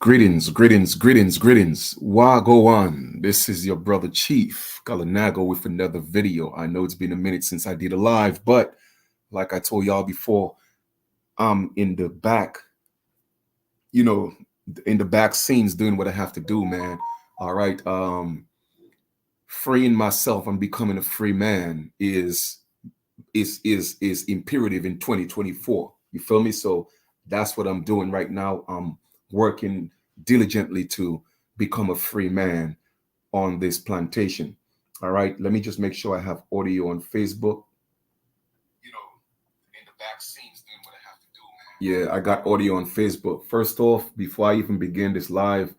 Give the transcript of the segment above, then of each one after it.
Greetings. Wagwan. This is your brother Chief Galanago with another video. I know it's been a minute since I did a live, but like I told y'all before, I'm in the back, in the back scenes doing what I have to do, man. All right. Freeing myself and becoming a free man is imperative in 2024. You feel me? So that's what I'm doing right now. I'm working diligently to become a free man on this plantation. All right, let me just make sure I have audio on Facebook. In the back scenes doing what I have to do, man. Yeah, I got audio on Facebook. First off, before I even begin this live,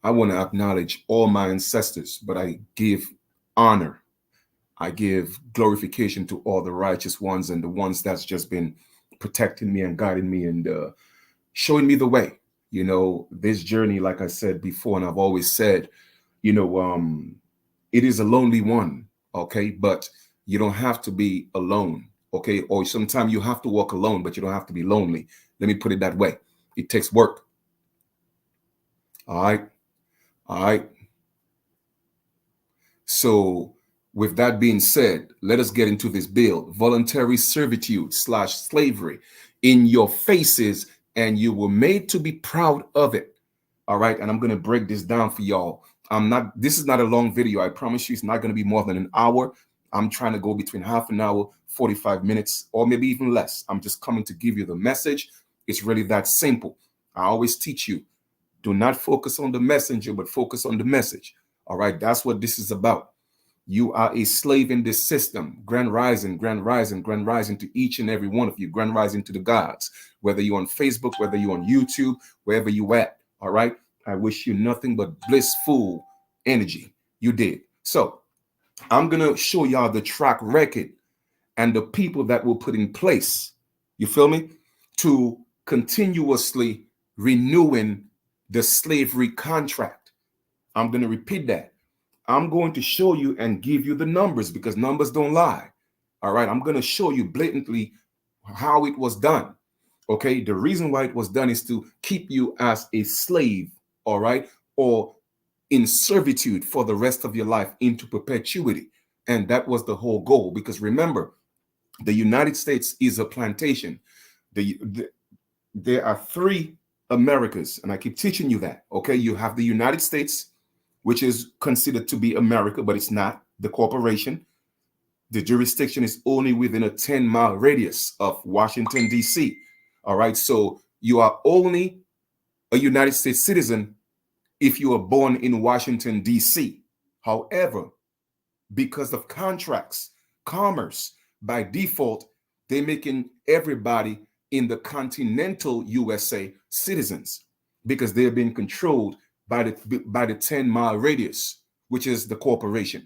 I want to acknowledge all my ancestors, but I give honor, I give glorification to all the righteous ones and the ones that's just been protecting me and guiding me and showing me the way. This journey, like I said before, and I've always said, it is a lonely one, okay? But you don't have to be alone, okay? Or sometimes you have to walk alone, but you don't have to be lonely. Let me put it that way. It takes work. All right. So with that being said, let us get into this bill. Voluntary servitude / slavery in your faces, and you were made to be proud of it. All right. And I'm going to break this down for y'all. This is not a long video. I promise you it's not going to be more than an hour. I'm trying to go between half an hour, 45 minutes, or maybe even less. I'm just coming to give you the message. It's really that simple. I always teach you, do not focus on the messenger, but focus on the message. All right. That's what this is about. You are a slave in this system. Grand rising to each and every one of you. Grand rising to the gods, whether you're on Facebook, whether you're on YouTube, wherever you at. All right. I wish you nothing but blissful energy. You did. So I'm going to show y'all the track record and the people that will put in place. You feel me? To continuously renewing the slavery contract. I'm going to repeat that. I'm going to show you and give you the numbers because numbers don't lie. All right. I'm going to show you blatantly how it was done. Okay. The reason why it was done is to keep you as a slave. All right. Or in servitude for the rest of your life into perpetuity. And that was the whole goal, because remember, the United States is a plantation. There are three Americas, and I keep teaching you that. Okay. You have the United States, which is considered to be America, but it's not. The corporation, the jurisdiction is only within a 10-mile radius of Washington, D.C. All right. So you are only a United States citizen if you are born in Washington, D.C. However, because of contracts, commerce, by default, they're making everybody in the continental USA citizens because they're being controlled by the 10-mile radius, which is the corporation.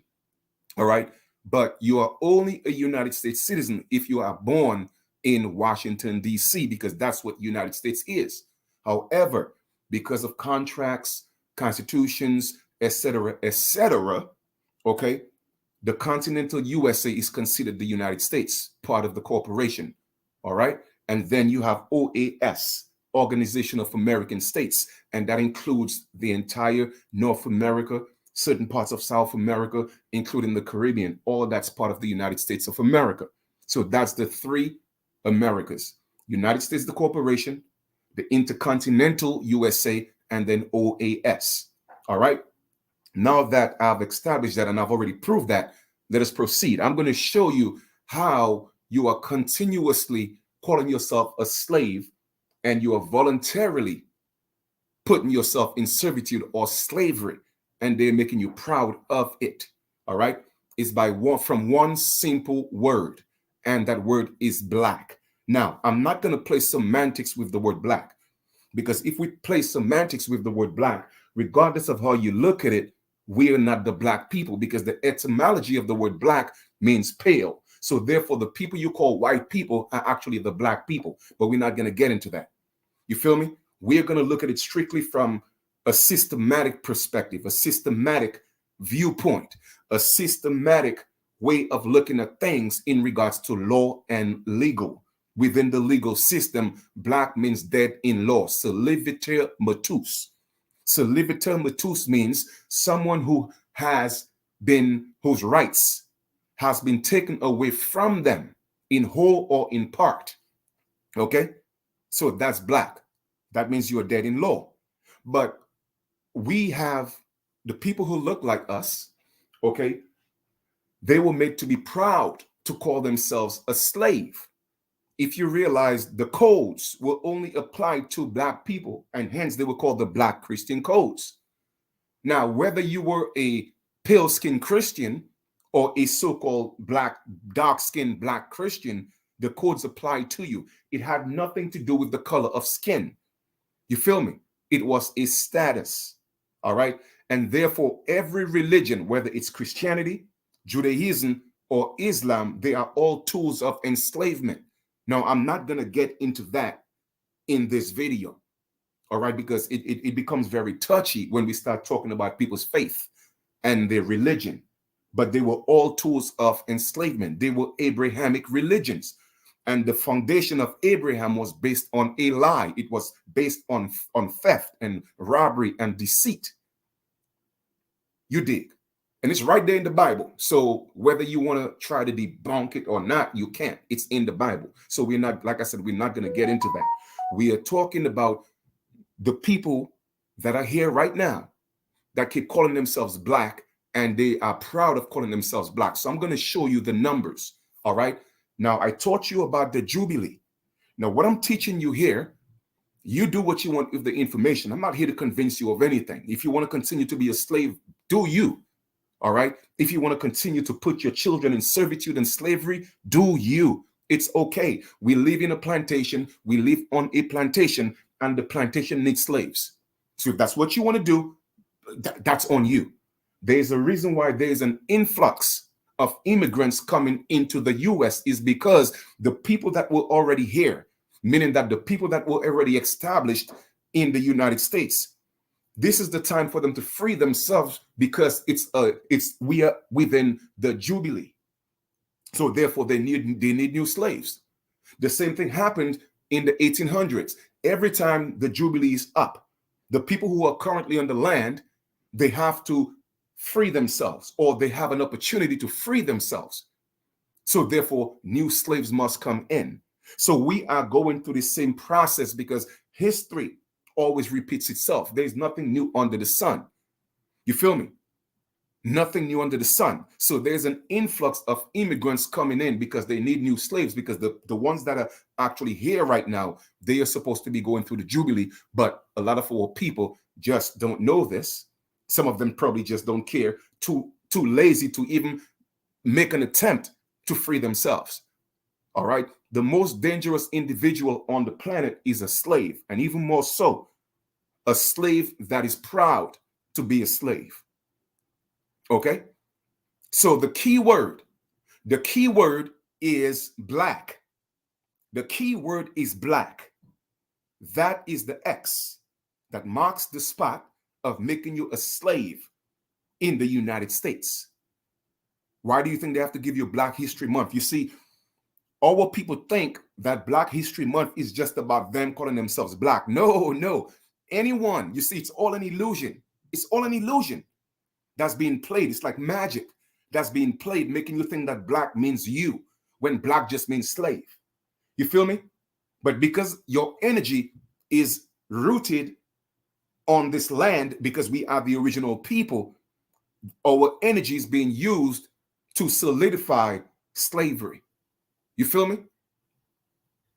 All right. But you are only a United States citizen if you are born in Washington, D.C., because that's what United States is. However, because of contracts, constitutions, etc., okay, the continental USA is considered the United States, part of the corporation. All right. And then you have OAS, Organization of American States, and that includes the entire North America, certain parts of South America, including the Caribbean. All that's part of the United States of America. So that's the three Americas: United States, the corporation, the intercontinental USA, and then OAS. All right. Now that I've established that and I've already proved that, let us proceed. I'm going to show you how you are continuously calling yourself a slave, and you are voluntarily putting yourself in servitude or slavery, and they're making you proud of it. All right. It's from one simple word, and that word is black. Now, I'm not going to play semantics with the word black, because if we play semantics with the word black, regardless of how you look at it, we are not the black people, because the etymology of the word black means pale. So therefore, the people you call white people are actually the black people, but we're not going to get into that. You feel me? We're going to look at it strictly from a systematic perspective, a systematic viewpoint, a systematic way of looking at things in regards to law and legal. Within the legal system, black means dead in law, Servitude matus. Servitude means someone whose rights has been taken away from them in whole or in part. Okay? So that's black. That means you are dead in law. But we have the people who look like us, okay? They were made to be proud to call themselves a slave. If you realize the codes were only applied to black people, and hence they were called the Black Christian codes. Now, whether you were a pale-skinned Christian or a so-called black, dark-skinned black Christian, the codes applied to you. It had nothing to do with the color of skin. You feel me? It was a status. All right. And therefore, every religion, whether it's Christianity, Judaism, or Islam, they are all tools of enslavement. Now, I'm not going to get into that in this video. All right, because it becomes very touchy when we start talking about people's faith and their religion. But they were all tools of enslavement. They were Abrahamic religions. And the foundation of Abraham was based on a lie. It was based on theft and robbery and deceit. You dig? And it's right there in the Bible. So whether you want to try to debunk it or not, you can't. It's in the Bible. So we're not, like I said, we're not going to get into that. We are talking about the people that are here right now that keep calling themselves black, and they are proud of calling themselves black. So I'm going to show you the numbers. All right. Now, I taught you about the Jubilee. Now, what I'm teaching you here, you do what you want with the information. I'm not here to convince you of anything. If you want to continue to be a slave, do you. All right. If you want to continue to put your children in servitude and slavery, do you. It's okay. We live in a plantation. We live on a plantation, and the plantation needs slaves. So if that's what you want to do, that's on you. There's a reason why there's an influx of immigrants coming into the US is because the people that were already here, meaning that the people that were already established in the United States, this is the time for them to free themselves, because we are within the Jubilee. So therefore they need new slaves. The same thing happened in the 1800s. Every time the Jubilee is up, the people who are currently on the land, they have to free themselves, or they have an opportunity to free themselves. So therefore, new slaves must come in. So we are going through the same process, because history always repeats itself. There's nothing new under the sun. You feel me? Nothing new under the sun. So there's an influx of immigrants coming in because they need new slaves, because the ones that are actually here right now, they are supposed to be going through the Jubilee, but a lot of our people just don't know this. Some of them probably just don't care, too lazy to even make an attempt to free themselves. All right. The most dangerous individual on the planet is a slave, and even more so, a slave that is proud to be a slave. Okay. So the key word is black. The key word is black. That is the X that marks the spot of making you a slave in the United States. Why do you think they have to give you Black History Month? You see, our people think that Black History Month is just about them calling themselves black. No. Anyone, you see, it's all an illusion. It's all an illusion that's being played. It's like magic that's being played, making you think that black means you, when black just means slave. You feel me? But because your energy is rooted on this land, because we are the original people, our energy is being used to solidify slavery. You feel me?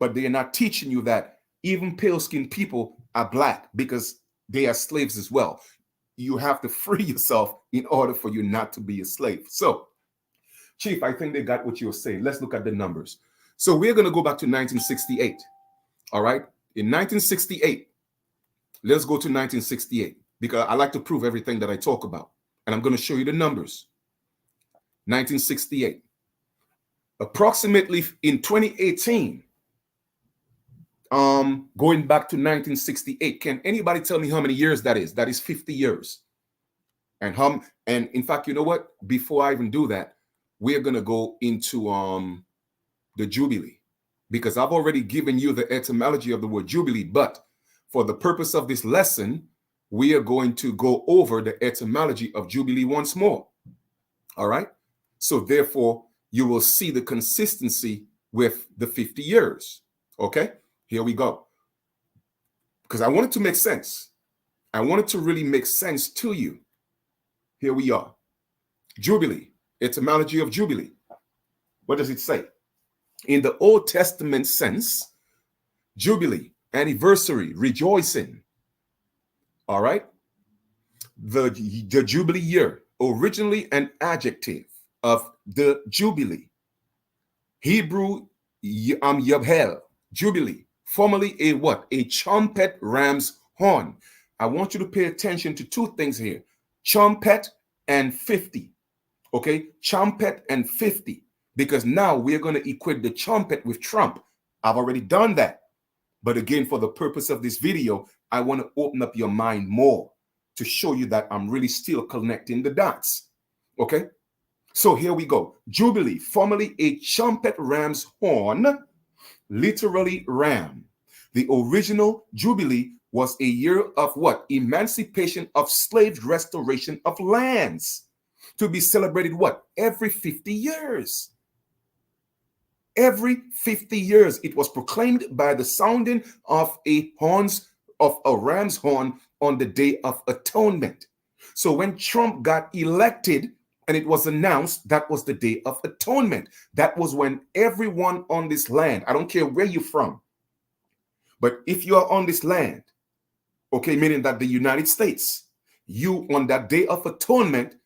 But they are not teaching you that even pale-skinned people are black, because they are slaves as well. You have to free yourself in order for you not to be a slave. So, Chief, I think they got what you're saying. Let's look at the numbers. So we're going to go back to 1968. All right. In 1968, let's go to 1968, because I like to prove everything that I talk about. And I'm going to show you the numbers. 1968. Approximately in 2018, going back to 1968, can anybody tell me how many years that is? That is 50 years. And in fact, you know what? Before I even do that, we're going to go into the Jubilee, because I've already given you the etymology of the word Jubilee. But for the purpose of this lesson, we are going to go over the etymology of Jubilee once more. All right. So therefore, you will see the consistency with the 50 years. Okay. Here we go. Because I want it to make sense. I want it to really make sense to you. Here we are. Jubilee, etymology of Jubilee. What does it say? In the Old Testament sense, Jubilee, anniversary, rejoicing. All right. The Jubilee year, originally an adjective of the Jubilee. Hebrew Yabhel, Jubilee, formerly a what? A trumpet ram's horn. I want you to pay attention to two things here. Trumpet and 50. Okay, trumpet and 50. Because now we're going to equate the trumpet with Trump. I've already done that. But again, for the purpose of this video, I want to open up your mind more to show you that I'm really still connecting the dots. Okay? So here we go. Jubilee, formerly a trumpet ram's horn, literally ram. The original Jubilee was a year of what? Emancipation of slaves, restoration of lands. To be celebrated what? Every 50 years. Every 50 years, it was proclaimed by the sounding of a ram's horn on the Day of Atonement. So when Trump got elected and it was announced, that was the Day of Atonement. That was when everyone on this land, I don't care where you're from, but if you are on this land, okay, meaning that the United States, you on that Day of Atonement,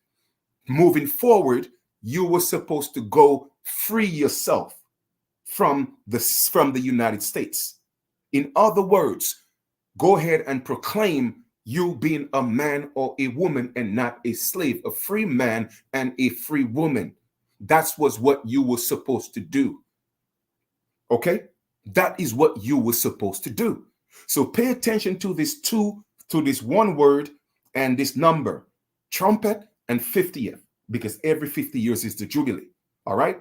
moving forward, you were supposed to go free yourself from the United States. In other words, go ahead and proclaim you being a man or a woman and not a slave, a free man and a free woman. That was what you were supposed to do. Okay? That is what you were supposed to do. So pay attention to this one word and this number, trumpet and 50th, because every 50 years is the Jubilee. All right?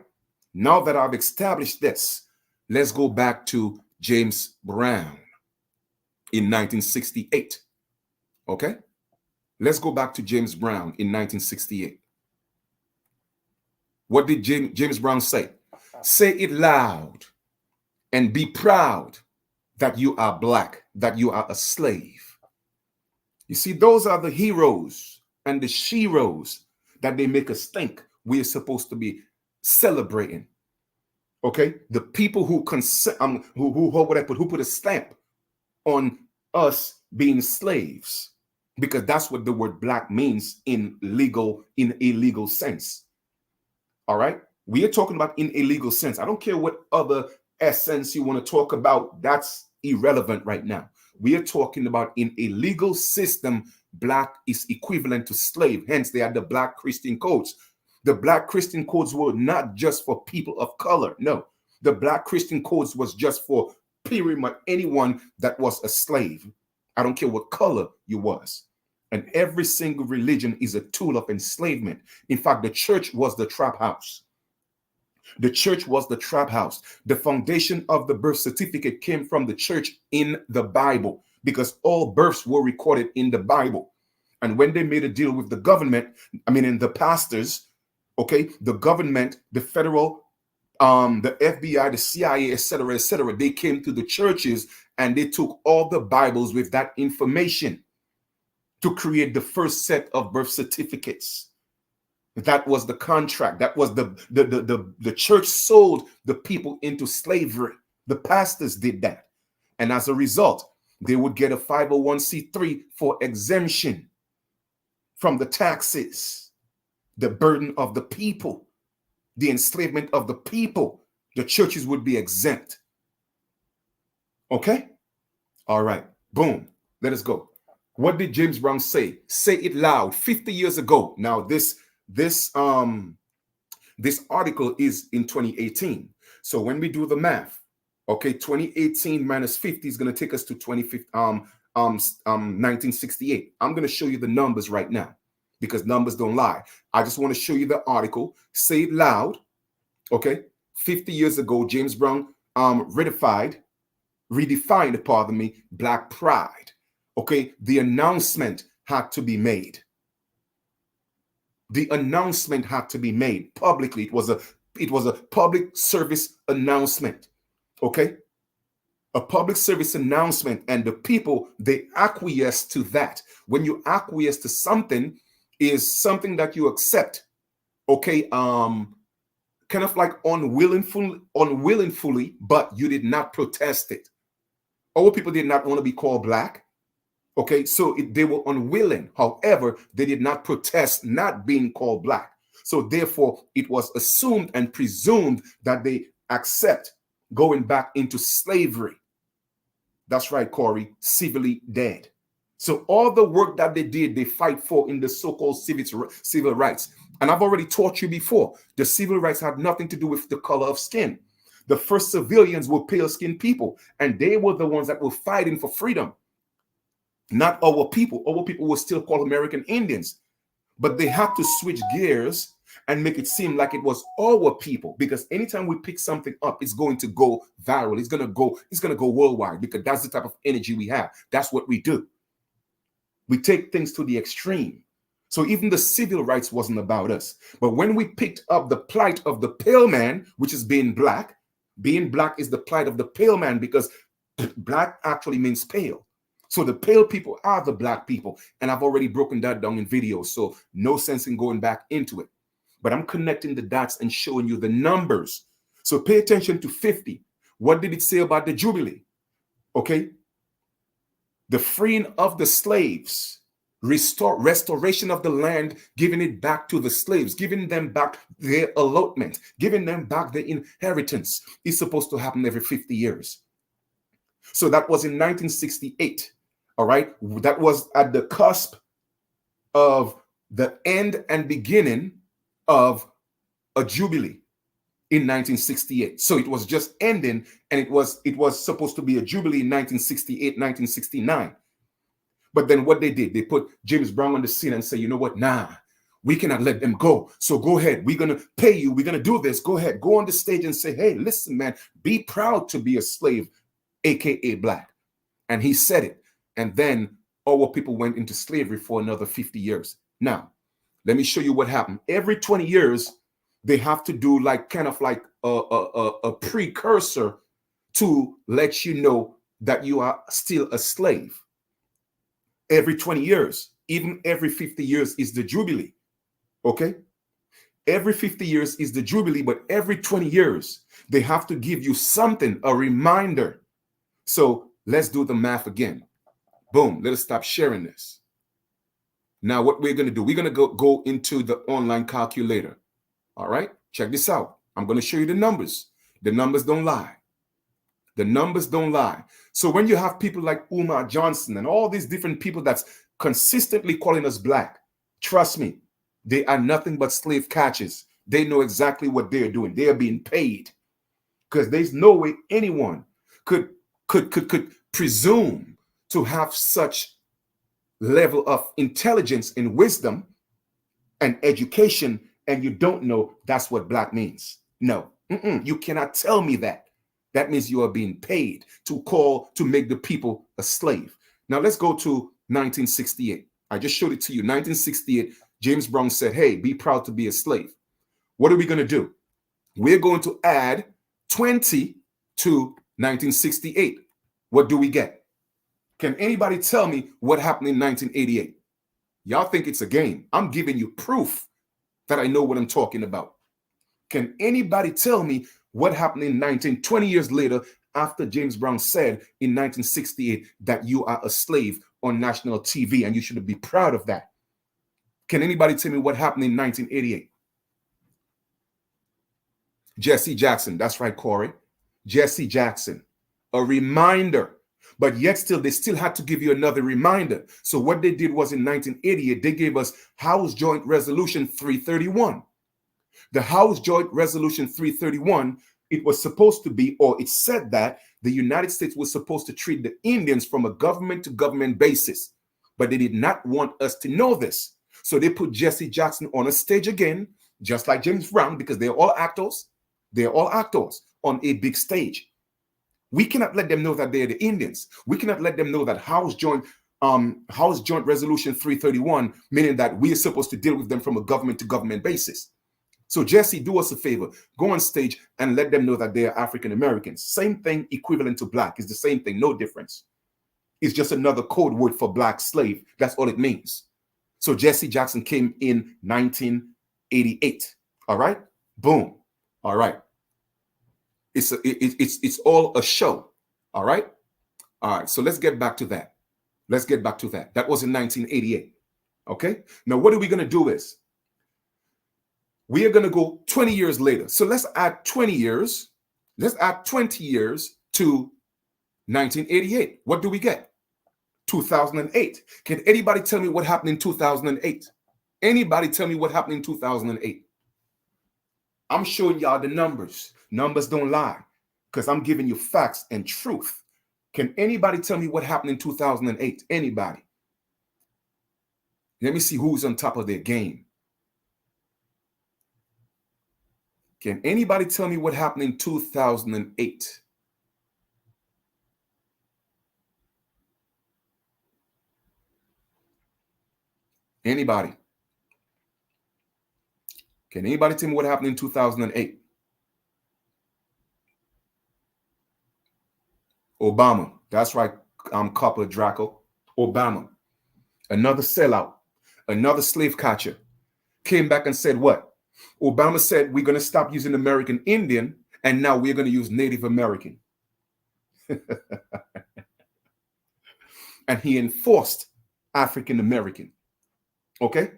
Now that I've established this, let's go back to James Brown in 1968. Okay? Let's go back to James Brown in 1968. What did James Brown say? Say it loud and be proud that you are black, that you are a slave. You see, those are the heroes and the sheroes that they make us think we're supposed to be celebrating. Okay, the people who put a stamp on us being slaves, because that's what the word black means in a legal sense. All right, we are talking about in a legal sense. I don't care what other essence you want to talk about. That's irrelevant right now. We are talking about in a legal system, black is equivalent to slave. Hence, they are the Black Christian codes. The Black Christian codes were not just for people of color. No, the Black Christian codes was just for pretty much anyone that was a slave. I don't care what color you was. And every single religion is a tool of enslavement. In fact, the church was the trap house. The church was the trap house. The foundation of the birth certificate came from the church in the Bible, because all births were recorded in the Bible. And when they made a deal with the government, in the pastors, okay, the government, the federal, the FBI, the CIA, etc., they came to the churches and they took all the Bibles with that information to create the first set of birth certificates. That was the contract. That was the church sold the people into slavery. The pastors did that. And as a result, they would get a 501c3 for exemption from the taxes, the burden of the people, the enslavement of the people. The churches would be exempt. Okay? All right. Boom. Let us go. What did James Brown say? Say it loud. 50 years ago. Now, this article is in 2018. So when we do the math, okay, 2018 minus 50 is going to take us to 1968. I'm going to show you the numbers right now, because numbers don't lie. I just want to show you the article. Say it loud. Okay, 50 years ago, James Brown redefined, Black pride. Okay, the announcement had to be made. The announcement had to be made publicly. It was a public service announcement. Okay, a public service announcement, and the people, they acquiesce to that. When you acquiesce to something, is something that you accept. Okay, kind of like unwillingly, but you did not protest it. Our people did not want to be called black. Okay, so they were unwilling. However, they did not protest not being called black. So therefore, it was assumed and presumed that they accept going back into slavery. That's right, Corey, civilly dead. So all the work that they did, they fight for in the so-called civil rights. And I've already taught you before, the civil rights had nothing to do with the color of skin. The first civilians were pale-skinned people, and they were the ones that were fighting for freedom. Not our people. Our people were still called American Indians. But they had to switch gears and make it seem like it was our people, because anytime we pick something up, it's going to go viral. It's going to go worldwide, because that's the type of energy we have. That's what we do. We take things to the extreme. So even the civil rights wasn't about us. But when we picked up the plight of the pale man, which is being black is the plight of the pale man, because black actually means pale. So the pale people are the black people. And I've already broken that down in videos, so no sense in going back into it. But I'm connecting the dots and showing you the numbers. So pay attention to 50. What did it say about the Jubilee? Okay. The freeing of the slaves, restoration of the land, giving it back to the slaves, giving them back their allotment, giving them back their inheritance is supposed to happen every 50 years. So that was in 1968. All right. That was at the cusp of the end and beginning of a Jubilee in 1968. So it was just ending, and it was supposed to be a Jubilee in 1968, 1969. But then what they did, they put James Brown on the scene and say, you know what? Nah, we cannot let them go. So go ahead. We're going to pay you. We're going to do this. Go ahead. Go on the stage and say, hey, listen, man, be proud to be a slave, AKA black. And he said it. And then our people went into slavery for another 50 years. Now, let me show you what happened. Every 20 years, they have to do like kind of like a precursor to let you know that you are still a slave. Every 20 years, even every 50 years is the Jubilee. Okay? Every 50 years is the Jubilee, but every 20 years, they have to give you something, a reminder. So let's do the math again. Boom, let us stop sharing this. Now, what we're going to do, we're going to go into the online calculator. All right, check this out. I'm going to show you the numbers. The numbers don't lie. The numbers don't lie. So when you have people like Umar Johnson and all these different people that's consistently calling us black, trust me, they are nothing but slave catchers. They know exactly what they're doing. They are being paid, because there's no way anyone could presume to have such level of intelligence and wisdom and education, and you don't know that's what black means. No, you cannot tell me that. That means you are being paid to make the people a slave. Now let's go to 1968. I just showed it to you. 1968, James Brown said, hey, be proud to be a slave. What are we going to do? We're going to add 20 to 1968. What do we get? Can anybody tell me what happened in 1988? Y'all think it's a game. I'm giving you proof that I know what I'm talking about. Can anybody tell me what happened in 20 years later, after James Brown said in 1968 that you are a slave on national TV and you should be proud of that? Can anybody tell me what happened in 1988? Jesse Jackson. That's right, Corey. Jesse Jackson. A reminder. But yet still, they still had to give you another reminder. So what they did was in 1988, they gave us House Joint Resolution 331. The House Joint Resolution 331, it was supposed to be, or it said that the United States was supposed to treat the Indians from a government to government basis. But they did not want us to know this. So they put Jesse Jackson on a stage again, just like James Brown, because they're all actors. They're all actors on a big stage. We cannot let them know that they're the Indians. We cannot let them know that House Joint House Joint Resolution 331, meaning that we are supposed to deal with them from a government to government basis. So Jesse, do us a favor, go on stage and let them know that they are African Americans. Same thing, equivalent to black, is the same thing, no difference. It's just another code word for black slave. That's all it means. So Jesse Jackson came in 1988. All right, boom. All right. It's all a show. All right. All right. So let's get back to that. Let's get back to that. That was in 1988. Okay. Now, what are we going to do is we are going to go 20 years later. So let's add 20 years. Let's add 20 years to 1988. What do we get? 2008. Can anybody tell me what happened in 2008? Anybody tell me what happened in 2008? I'm showing y'all the numbers. Numbers don't lie because I'm giving you facts and truth. Can anybody tell me what happened in 2008? Anybody? Let me see who's on top of their game. Can anybody tell me what happened in 2008? Anybody? Can anybody tell me what happened in 2008? Obama. That's right, Copper Draco. Obama. Another sellout. Another slave catcher. Came back and said what? Obama said we're going to stop using American Indian and now we're going to use Native American. And he enforced African American. Okay?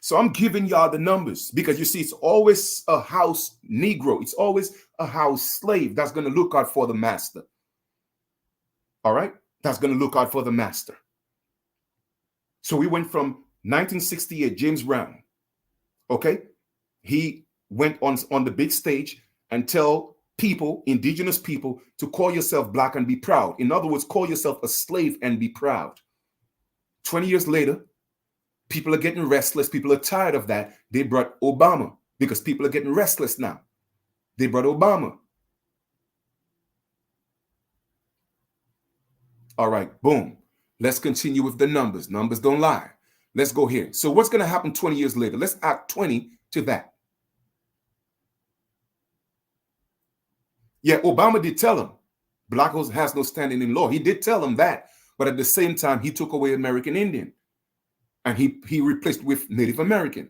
So I'm giving y'all the numbers because you see, it's always a house Negro. It's always a house slave that's going to look out for the master. All right? That's going to look out for the master. So we went from 1968, James Brown. Okay? He went on the big stage and tell people, indigenous people, to call yourself black and be proud. In other words, call yourself a slave and be proud. 20 years later, people are getting restless. People are tired of that. They brought Obama because people are getting restless now. They brought Obama. All right, boom. Let's continue with the numbers. Numbers don't lie. Let's go here. So what's going to happen 20 years later? Let's add 20 to that. Yeah, Obama did tell him black has no standing in law. He did tell him that. But at the same time, he took away American Indian and he replaced with Native American.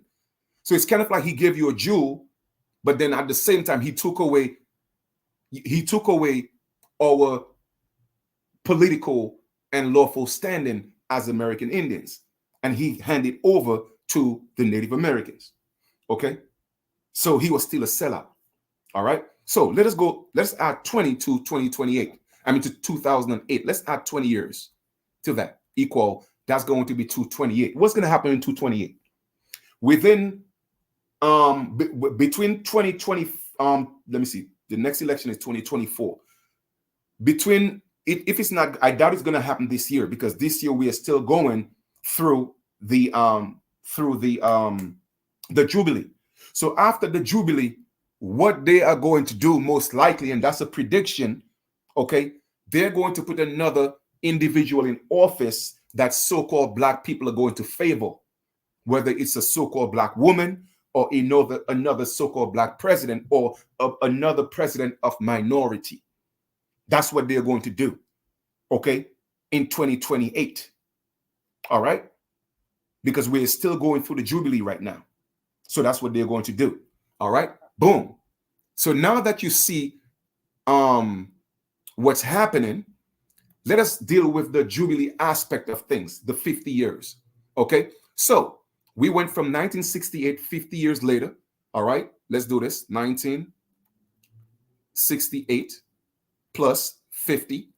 So it's kind of like he gave you a jewel, but then at the same time, he took away our political and lawful standing as American Indians. And he handed over to the Native Americans. Okay. So he was still a sellout. All right. So let's add 20 to 2028. I mean to 2008. Let's add 20 years to that. Equal, that's going to be 228. What's going to happen in 228? Within between 2020, let me see. The next election is 2024. Between if it's not, I doubt it's going to happen this year because this year we are still going through the Jubilee. So after the Jubilee, what they are going to do most likely, and that's a prediction, okay, they're going to put another individual in office that so-called black people are going to favor, whether it's a so-called black woman or another so-called black president or another president of minority. That's what they're going to do, okay, in 2028. All right? Because we're still going through the Jubilee right now. So that's what they're going to do. All right? Boom. So now that you see what's happening, let us deal with the Jubilee aspect of things, the 50 years. Okay? So we went from 1968, 50 years later. All right? Let's do this. 1968 plus 50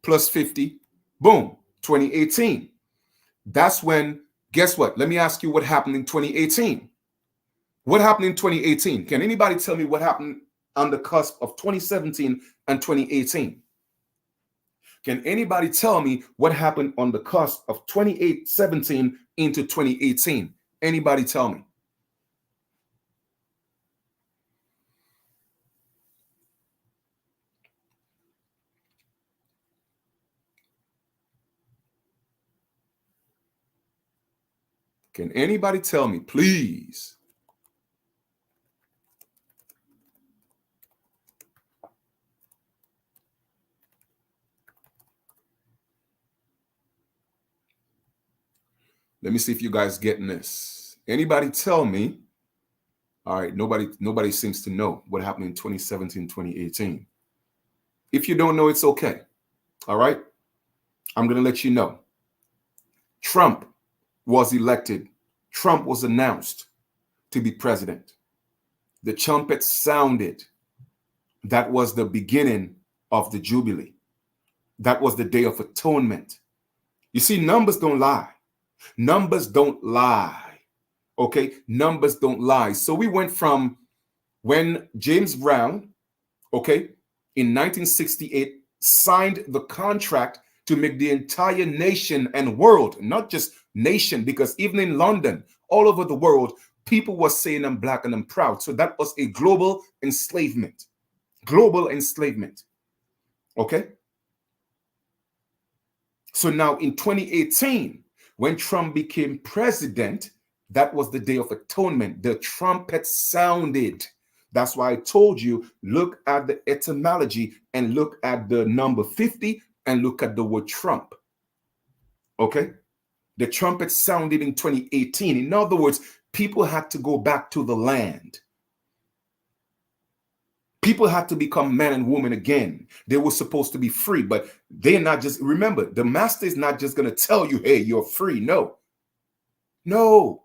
plus 50. Boom. 2018. That's when, guess what? Let me ask you what happened in 2018. What happened in 2018? Can anybody tell me what happened on the cusp of 2017 and 2018? Can anybody tell me what happened on the cusp of 2017 into 2018? Anybody tell me? Can anybody tell me, please? Let me see if you guys getting this. Anybody tell me? All right, nobody seems to know what happened in 2017, 2018. If you don't know, it's okay. All right? I'm going to let you know. Trump was elected. Trump was announced to be president. The trumpet sounded. That was the beginning of the Jubilee. That was the Day of Atonement. You see, numbers don't lie. Numbers don't lie. Okay? Numbers don't lie. So we went from when James Brown, okay, in 1968 signed the contract to make the entire nation and world, not just nation, because even in London, all over the world, people were saying I'm black and I'm proud. So that was a global enslavement. Global enslavement. Okay? So now in 2018, when Trump became president, that was the Day of Atonement. The trumpet sounded. That's why I told you, look at the etymology and look at the number 50 and look at the word Trump. Okay? The trumpet sounded in 2018. In other words, people had to go back to the land. People had to become man and woman again. They were supposed to be free, but they're not just, remember, the master is not just going to tell you, hey, you're free. No. No.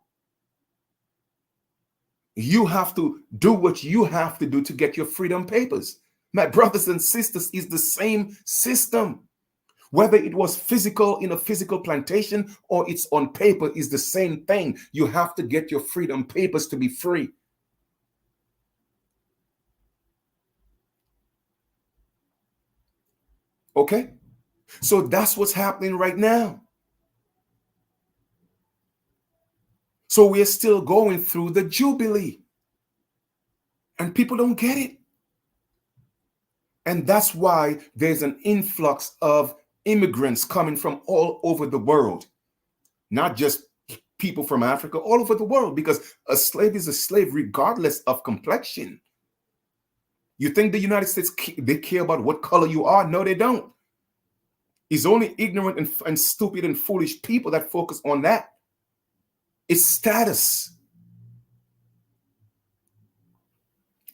You have to do what you have to do to get your freedom papers. My brothers and sisters, it's the same system. Whether it was physical in a physical plantation or it's on paper, is the same thing. You have to get your freedom papers to be free. Okay? So that's what's happening right now. So we're still going through the Jubilee. And people don't get it. And that's why there's an influx of immigrants coming from all over the world. Not just people from Africa, all over the world, because a slave is a slave regardless of complexion. You think the United States, they care about what color you are? No, they don't. It's only ignorant and stupid and foolish people that focus on that. It's status.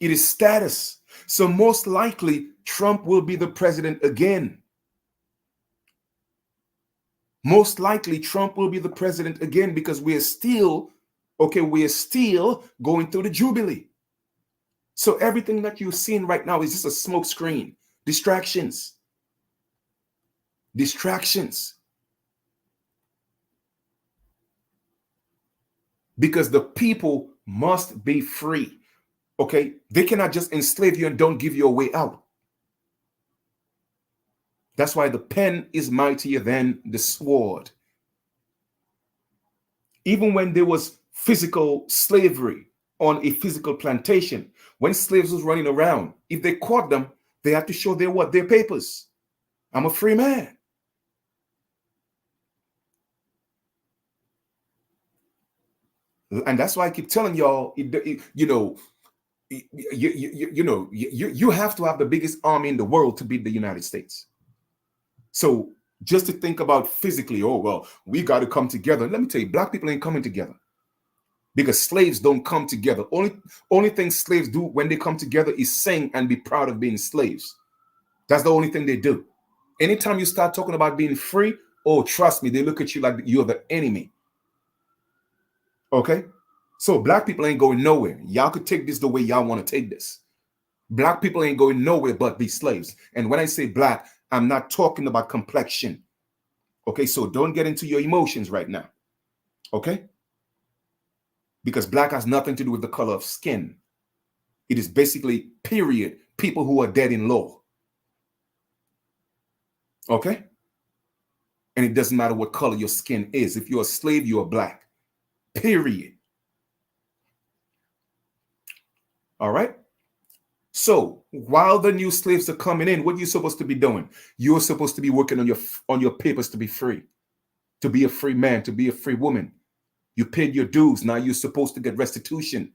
It is status. So most likely, Trump will be the president again. Most likely, Trump will be the president again because we're still going through the Jubilee. So everything that you're seeing right now is just a smoke screen. Distractions. Distractions. Because the people must be free. Okay? They cannot just enslave you and don't give you a way out. That's why the pen is mightier than the sword. Even when there was physical slavery on a physical plantation, when slaves was running around, if they caught them, they had to show their papers. I'm a free man. And that's why I keep telling y'all, you have to have the biggest army in the world to beat the United States. So just to think about physically, oh, well, we got to come together. Let me tell you, black people ain't coming together because slaves don't come together. Only thing slaves do when they come together is sing and be proud of being slaves. That's the only thing they do. Anytime you start talking about being free, oh, trust me, they look at you like you're the enemy. Okay? So black people ain't going nowhere. Y'all could take this the way y'all want to take this. Black people ain't going nowhere but be slaves. And when I say black, I'm not talking about complexion. Okay, so don't get into your emotions right now. Okay? Because black has nothing to do with the color of skin. It is basically, period, people who are dead in law. Okay? And it doesn't matter what color your skin is. If you're a slave, you're black. Period. All right? So while the new slaves are coming in, what are you supposed to be doing? You're supposed to be working on your papers to be free, to be a free man, to be a free woman. You paid your dues. Now you're supposed to get restitution.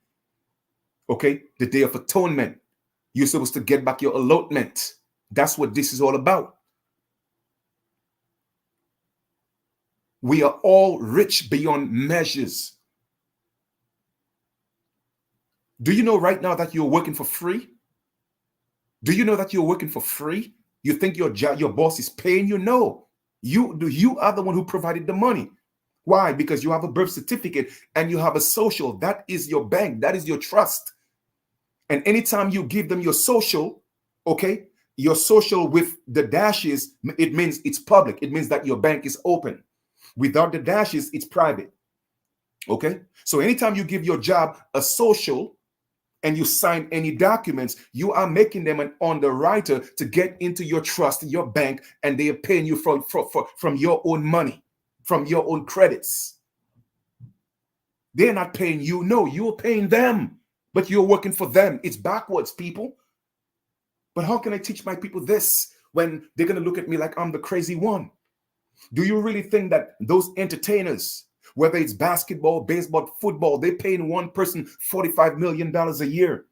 Okay? The Day of Atonement. You're supposed to get back your allotment. That's what this is all about. We are all rich beyond measures. Do you know right now that you're working for free? Do you know that you're working for free? You think your job, your boss is paying you? No. You are the one who provided the money. Why? Because you have a birth certificate and you have a social. That is your bank. That is your trust. And anytime you give them your social, okay, your social with the dashes, it means it's public. It means that your bank is open. Without the dashes, it's private. Okay? So anytime you give your job a social and you sign any documents, you are making them an underwriter to get into your trust, your bank, and they are paying you from your own money, from your own credits. They're not paying you. No, you're paying them, but you're working for them. It's backwards, people. But how can I teach my people this when they're going to look at me like I'm the crazy one? Do you really think that those entertainers, whether it's basketball, baseball, football, they're paying one person $45 million a year?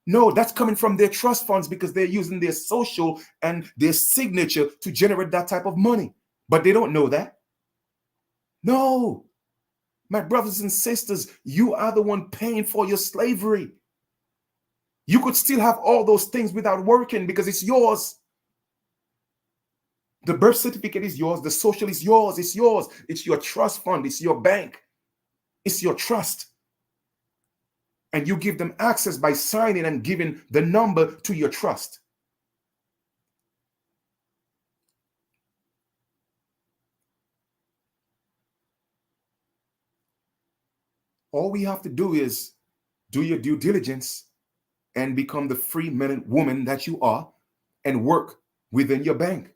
No, that's coming from their trust funds because they're using their social and their signature to generate that type of money. But they don't know that. No, my brothers and sisters, you are the one paying for your slavery. You could still have all those things without working because it's yours. The birth certificate is yours. The social is yours. It's yours. It's your trust fund. It's your bank. It's your trust. And you give them access by signing and giving the number to your trust. All we have to do is do your due diligence and become the free man and woman that you are and work within your bank.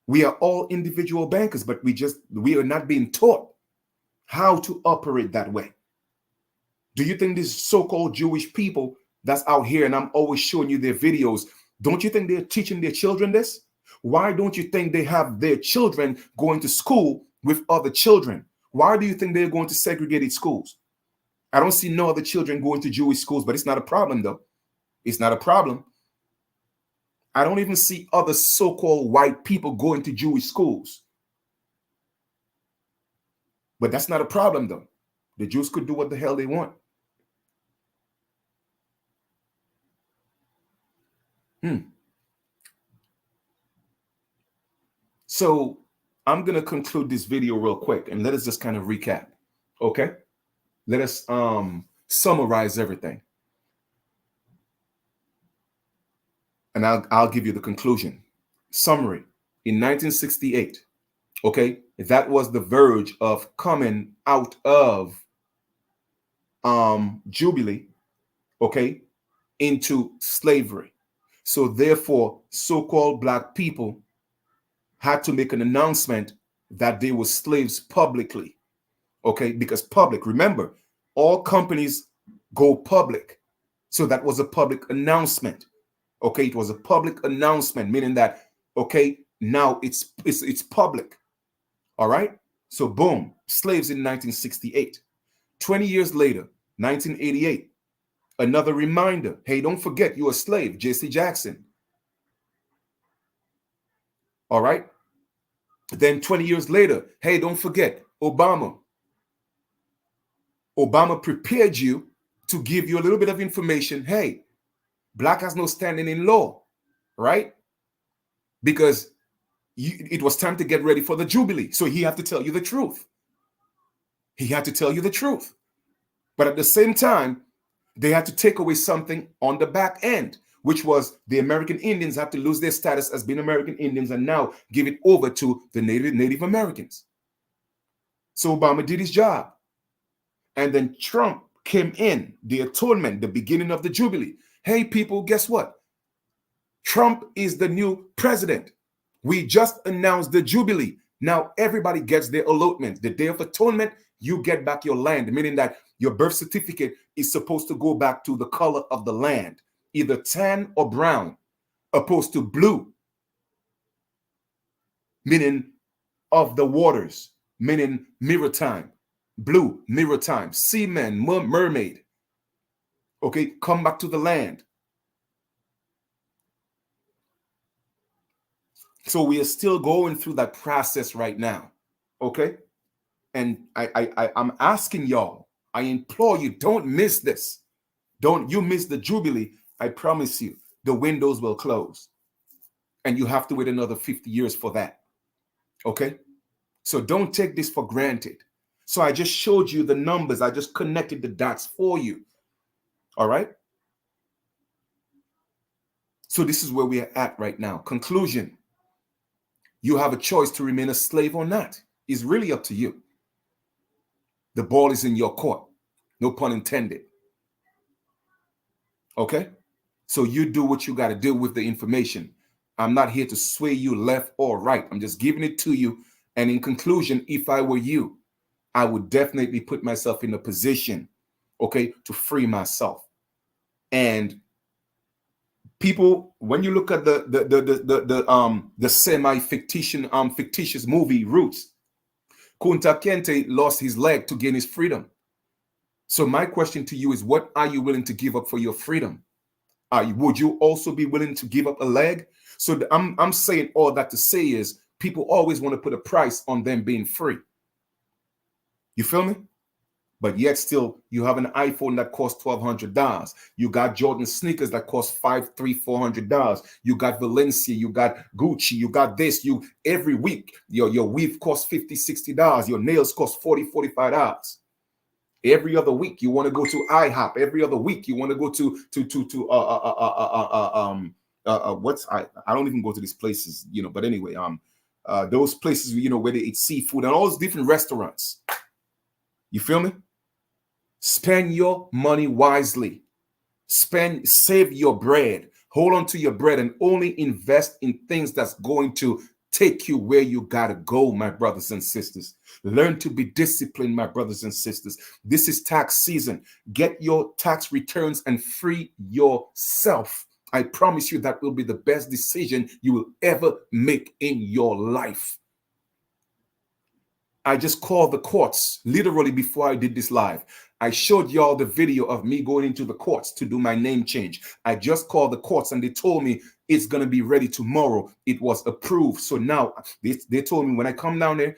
We are all individual bankers, but we are not being taught how to operate that way. Do you think these so-called Jewish people that's out here, and I'm always showing you their videos, don't you think they're teaching their children this? Why don't you think they have their children going to school with other children? Why do you think they're going to segregated schools? I don't see no other children going to Jewish schools, but it's not a problem though. It's not a problem. I don't even see other so-called white people going to Jewish schools. But that's not a problem though. The Jews could do what the hell they want. So I'm going to conclude this video real quick and let us just kind of recap. Okay? Let us summarize everything. And I'll give you the conclusion. Summary. In 1968, okay, that was the verge of coming out of Jubilee, okay, into slavery. So therefore, so-called black people had to make an announcement that they were slaves publicly, okay, because public, remember, all companies go public. So that was a public announcement. Okay, it was a public announcement, meaning that, okay, now it's public. All right. So boom, slaves in 1968. 20 years later, 1988, another reminder. Hey, don't forget you're a slave, J.C. Jackson. All right. Then 20 years later, hey, don't forget Obama. Obama prepared you to give you a little bit of information. Hey, black has no standing in law, right? Because it was time to get ready for the Jubilee. So he had to tell you the truth. He had to tell you the truth. But at the same time, they had to take away something on the back end, which was the American Indians had to lose their status as being American Indians and now give it over to the Native Americans. So Obama did his job. And then Trump came in, the atonement, the beginning of the Jubilee. Hey, people, guess what? Trump is the new president. We just announced the Jubilee. Now everybody gets their allotment. The Day of Atonement, you get back your land, meaning that your birth certificate is supposed to go back to the color of the land, either tan or brown, opposed to blue, meaning of the waters, meaning maritime. Blue, mirror time. Seaman, mermaid. Okay, come back to the land. So we are still going through that process right now. Okay? And I'm asking y'all, I implore you, don't miss this. Don't you miss the Jubilee. I promise you, the windows will close. And you have to wait another 50 years for that. Okay? So don't take this for granted. So I just showed you the numbers. I just connected the dots for you. All right? So this is where we are at right now. Conclusion. You have a choice to remain a slave or not. It's really up to you. The ball is in your court. No pun intended. Okay? So you do what you got to do with the information. I'm not here to sway you left or right. I'm just giving it to you. And in conclusion, if I were you, I would definitely put myself in a position, okay, to free myself. And people, when you look at the fictitious movie Roots, Kunta Kinte lost his leg to gain his freedom. So my question to you is, what are you willing to give up for your freedom? Would you also be willing to give up a leg? So I'm saying all that to say is, people always want to put a price on them being free. You feel me? But yet still, you have an iPhone that costs $1,200. You got Jordan sneakers that cost $400. You got Valencia, you got Gucci, you got this. You every week, your weave costs $50, $60. Your nails cost $40, $45. Every other week, you want to go to IHOP. Every other week, you want to go to I don't even go to these places, But anyway, those places, where they eat seafood and all those different restaurants. You feel me? Spend your money wisely. Save your bread. Hold on to your bread and only invest in things that's going to take you where you gotta go, my brothers and sisters. Learn to be disciplined, my brothers and sisters. This is tax season. Get your tax returns and free yourself. I promise you that will be the best decision you will ever make in your life. I just called the courts literally before I did this live. I showed y'all the video of me going into the courts to do my name change. I just called the courts and they told me it's going to be ready tomorrow. It was approved. So now they told me when I come down there,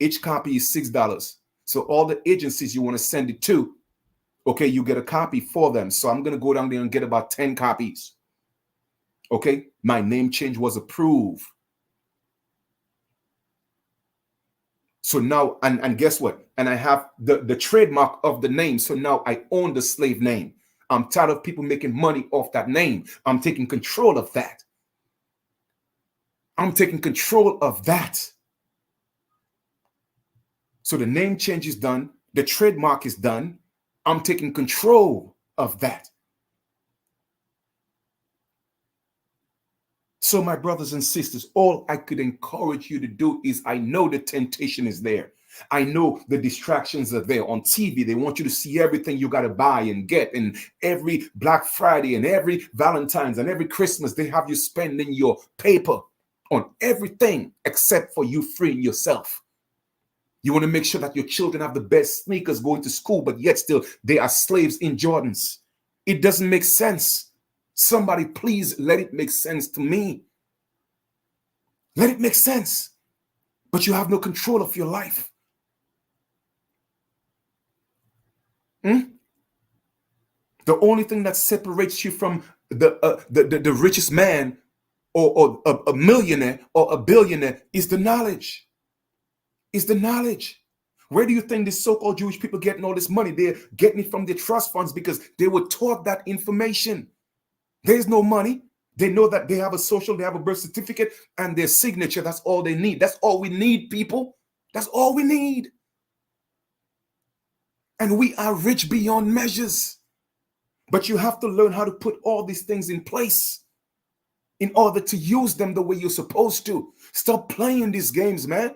each copy is $6. So all the agencies you want to send it to, okay, you get a copy for them. So I'm going to go down there and get about 10 copies. Okay, my name change was approved. So now, and guess what? And I have the trademark of the name. So now I own the slave name. I'm tired of people making money off that name. I'm taking control of that. I'm taking control of that. So the name change is done. The trademark is done. I'm taking control of that. So my brothers and sisters, all I could encourage you to do is, I know the temptation is there. I know the distractions are there on TV. They want you to see everything you got to buy and get. And every Black Friday and every Valentine's and every Christmas, they have you spending your paper on everything except for you freeing yourself. You want to make sure that your children have the best sneakers going to school, but yet still they are slaves in Jordans. It doesn't make sense. Somebody please let it make sense to me. Let it make sense. But you have no control of your life. The only thing that separates you from the richest man or a millionaire or a billionaire is the knowledge. Is the knowledge. Where do you think the so-called Jewish people getting all this money? They're getting it from their trust funds because they were taught that information. There's no money. They know that they have a social, they have a birth certificate and their signature. That's all they need. That's all we need, people. That's all we need. And we are rich beyond measures. But you have to learn how to put all these things in place in order to use them the way you're supposed to. Stop playing these games, man.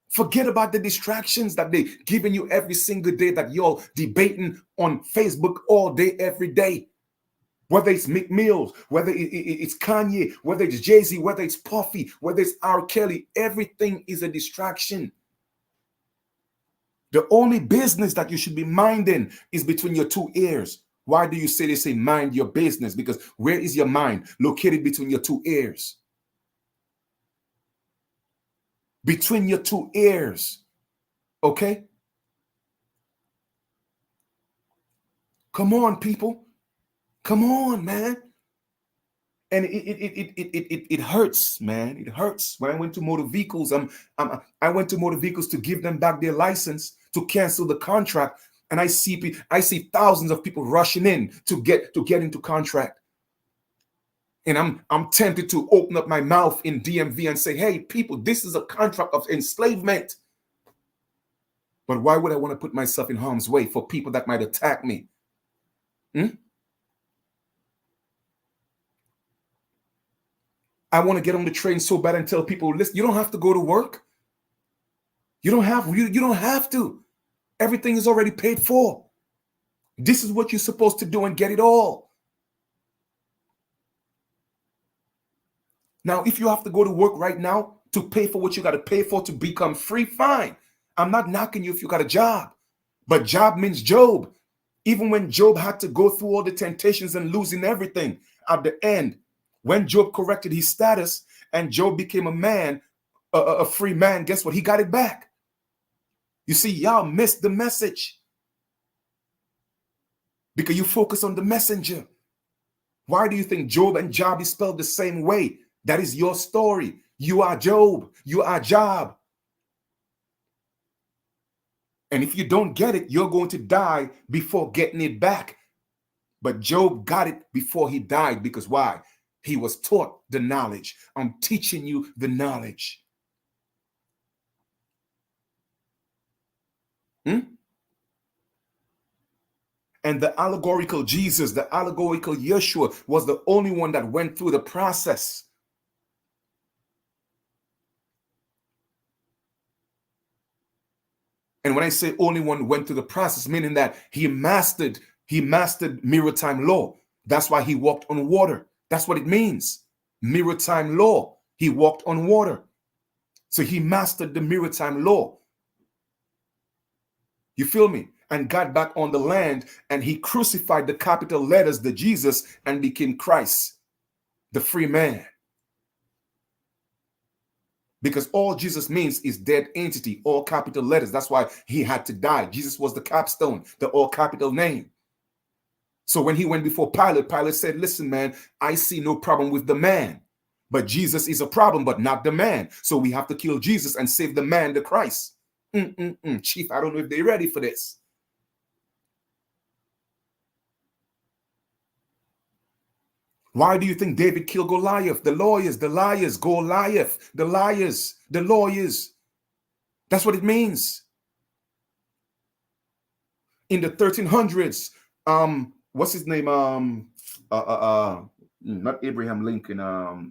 Forget about the distractions that they're giving you every single day that you're debating on Facebook all day, every day. Whether it's Meek Mills, whether it's Kanye, whether it's Jay-Z, whether it's Puffy, whether it's R. Kelly, everything is a distraction. The only business that you should be minding is between your two ears. Why do you say they say mind your business? Because where is your mind? Located between your two ears. Between your two ears. Okay? Come on, people. Come on, man. And it hurts, man. It hurts. When I went to motor vehicles, I went to motor vehicles to give them back their license, to cancel the contract, and I see thousands of people rushing in to get into contract. And I'm tempted to open up my mouth in DMV and say, "Hey, people, this is a contract of enslavement." But why would I want to put myself in harm's way for people that might attack me? I want to get on the train so bad and tell people, listen, you don't have to go to work. You don't have to. Everything is already paid for. This is what you're supposed to do and get it all. Now, if you have to go to work right now to pay for what you got to pay for to become free, fine. I'm not knocking you if you got a job. But job means Job. Even when Job had to go through all the temptations and losing everything, at the end, when Job corrected his status and Job became a man, a free man, guess what? He got it back. You see, y'all missed the message because you focus on the messenger. Why do you think Job and Job is spelled the same way? That is your story. You are Job. You are Job. And if you don't get it, you're going to die before getting it back. But Job got it before he died because why? He was taught the knowledge. I'm teaching you the knowledge. And the allegorical Jesus, the allegorical Yeshua was the only one that went through the process. And when I say only one went through the process, meaning that he mastered maritime law. That's why he walked on water. That's what it means. Maritime law. He walked on water. So he mastered the maritime law. You feel me? And got back on the land and he crucified the capital letters, the Jesus, and became Christ, the free man. Because all Jesus means is dead entity, all capital letters. That's why he had to die. Jesus was the capstone, the all capital name. So when he went before Pilate, Pilate said, listen, man, I see no problem with the man. But Jesus is a problem, but not the man. So we have to kill Jesus and save the man, the Christ. Chief, I don't know if they're ready for this. Why do you think David killed Goliath? The lawyers, the liars, Goliath, the liars, the lawyers. That's what it means. In the 1300s, what's his name? Not Abraham Lincoln,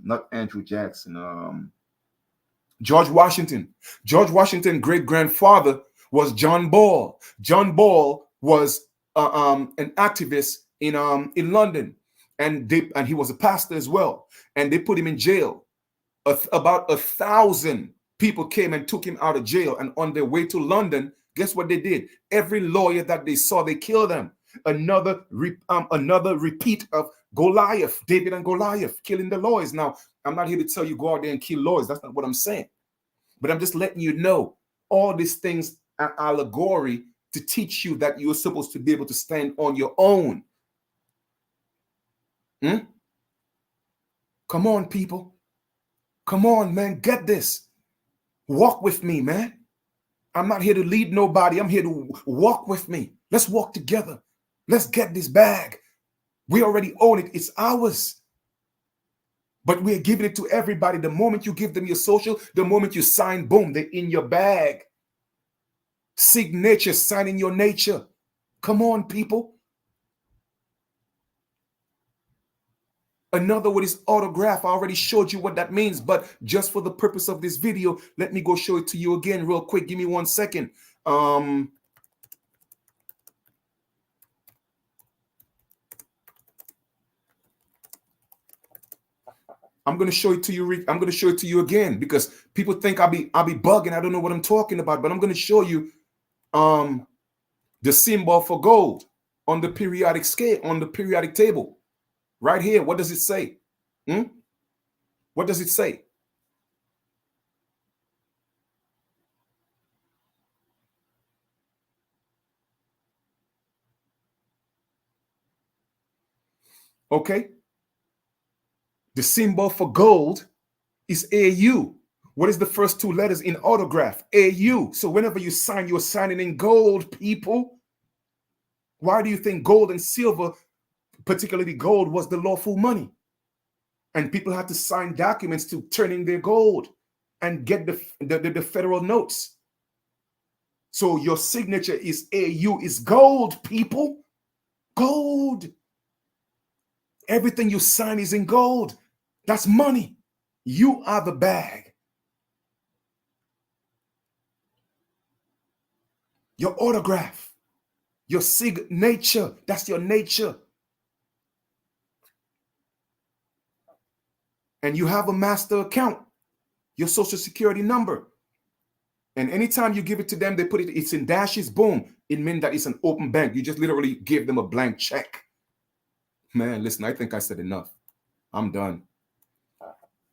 not Andrew Jackson, George Washington. George Washington's great-grandfather was John Ball. John Ball was an activist in London. And he was a pastor as well. And they put him in jail. About 1,000 people came and took him out of jail. And on their way to London, guess what they did? Every lawyer that they saw, they killed them. Another repeat of Goliath, David and Goliath, killing the lawyers. Now, I'm not here to tell you go out there and kill lawyers. That's not what I'm saying. But I'm just letting you know all these things are allegory to teach you that you're supposed to be able to stand on your own. Come on, people. Come on, man. Get this. Walk with me, man. I'm not here to lead nobody. I'm here to walk with me. Let's walk together. Let's get this bag. We already own it. It's ours. But we're giving it to everybody. The moment you give them your social, the moment you sign, boom, they're in your bag. Signature, signing your nature. Come on, people. Another word is autograph. I already showed you what that means, but just for the purpose of this video, let me go show it to you again real quick. Give me 1 second. I'm going to show it to you. I'm going to show it to you again because people think I'll be bugging. I don't know what I'm talking about, but I'm going to show you Um, the symbol for gold on the periodic scale, on the periodic table, right here. What does it say? Hmm? What does it say? Okay. The symbol for gold is AU. What is the first two letters in autograph? AU. So whenever you sign, you're signing in gold, people. Why do you think gold and silver, particularly gold, was the lawful money? And people had to sign documents to turn in their gold and get the federal notes. So your signature is AU, is gold, people. Gold. Everything you sign is in gold. That's money. You are the bag. Your autograph, your signature, that's your nature. And you have a master account, your social security number. And anytime you give it to them, they put it's in dashes, boom. It means that it's an open bank. You just literally give them a blank check. Man, listen, I think I said enough. I'm done.